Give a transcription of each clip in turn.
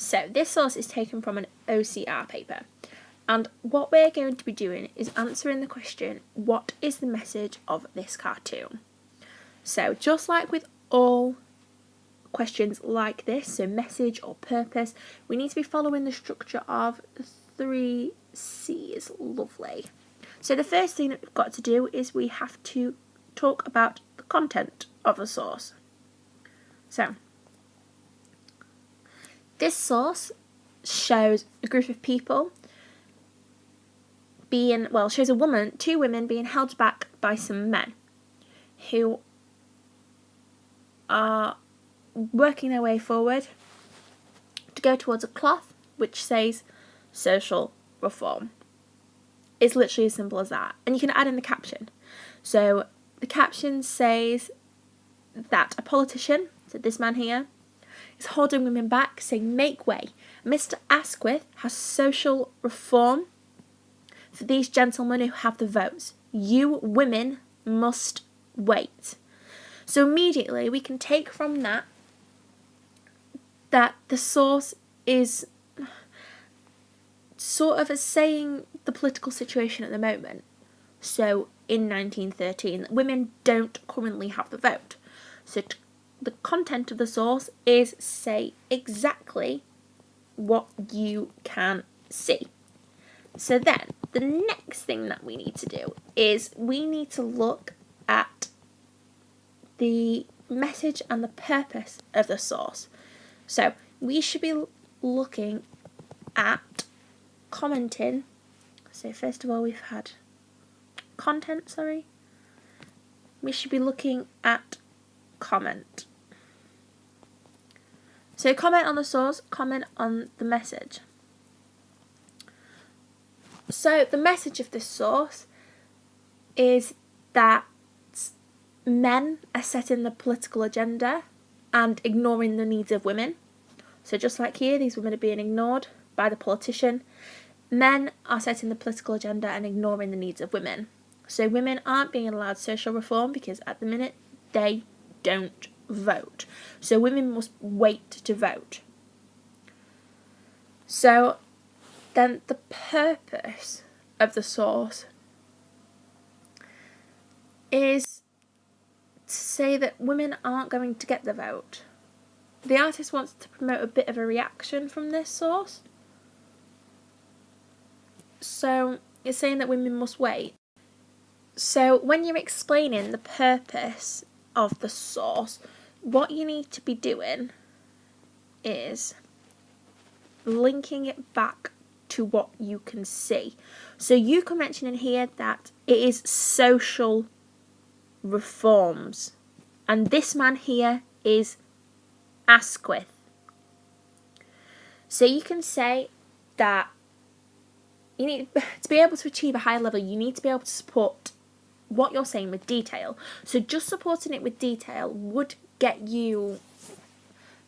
So this source is taken from an OCR paper. And what we're going to be doing is answering the question, what is the message of this cartoon? So just like with all questions like this, so message or purpose, we need to be following the structure of 3 C's. Lovely. So the first thing that we've got to do is we have to talk about the content of the source. So this source shows a group of people shows two women being held back by some men who are working their way forward to go towards a cloth which says social reform. It's literally as simple as that. And you can add in the caption. So the caption says that a politician, so this man here, is holding women back, saying, "Make way. Mr. Asquith has social reform for these gentlemen who have the votes. You women must wait." So immediately we can take from that the source is sort of saying the political situation at the moment. So in 1913, women don't currently have the vote. So the content of the source is say exactly what you can see. So then the next thing that we need to do is we need to look at the message and the purpose of the source. So we should be looking at commenting. So first of all, we've had content, we should be looking at comment. So comment on the source, comment on the message. So the message of this source is that men are setting the political agenda and ignoring the needs of women. So just like here, these women are being ignored by the politician. Men are setting the political agenda and ignoring the needs of women. So women aren't being allowed social reform because at the minute they don't vote. So women must wait to vote. So then the purpose of the source is to say that women aren't going to get the vote. The artist wants to promote a bit of a reaction from this source. So it's saying that women must wait. So when you're explaining the purpose of the source, what you need to be doing is linking it back to what you can see. So you can mention in here that it is social reforms. And this man here is Asquith. So you can say that you need to be able to achieve a high level, you need to be able to support what you're saying with detail. So just supporting it with detail would get you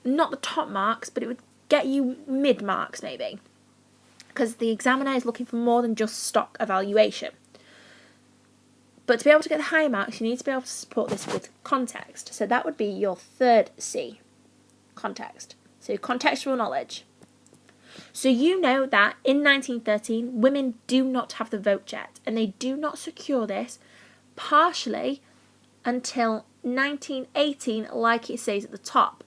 not the top marks, but it would get you mid marks maybe, because the examiner is looking for more than just stock evaluation. But to be able to get the higher marks, you need to be able to support this with context. So that would be your third C, context. So contextual knowledge. So you know that in 1913, women do not have the vote yet, and they do not secure this partially until 1918, like it says at the top.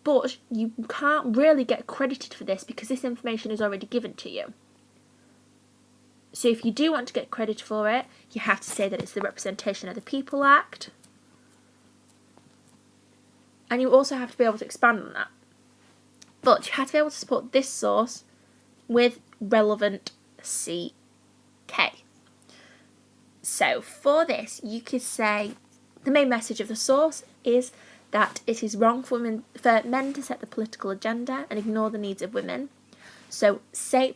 But you can't really get credited for this because this information is already given to you. So if you do want to get credit for it, you have to say that it's the Representation of the People Act. And you also have to be able to expand on that. But you have to be able to support this source with relevant CK. So for this, you could say the main message of the source is that it is wrong for men to set the political agenda and ignore the needs of women. So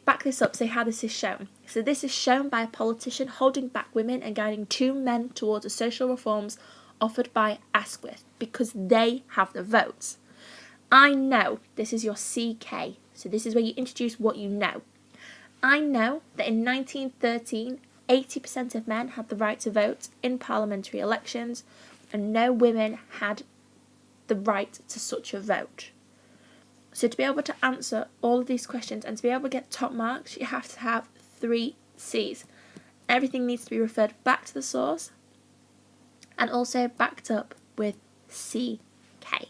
back this up, say how this is shown. So this is shown by a politician holding back women and guiding two men towards the social reforms offered by Asquith because they have the votes. I know this is your CK, so this is where you introduce what you know. I know that in 1913, 80% of men had the right to vote in parliamentary elections and no women had the right to such a vote. So to be able to answer all of these questions and to be able to get top marks, you have to have 3 C's. Everything needs to be referred back to the source and also backed up with CK.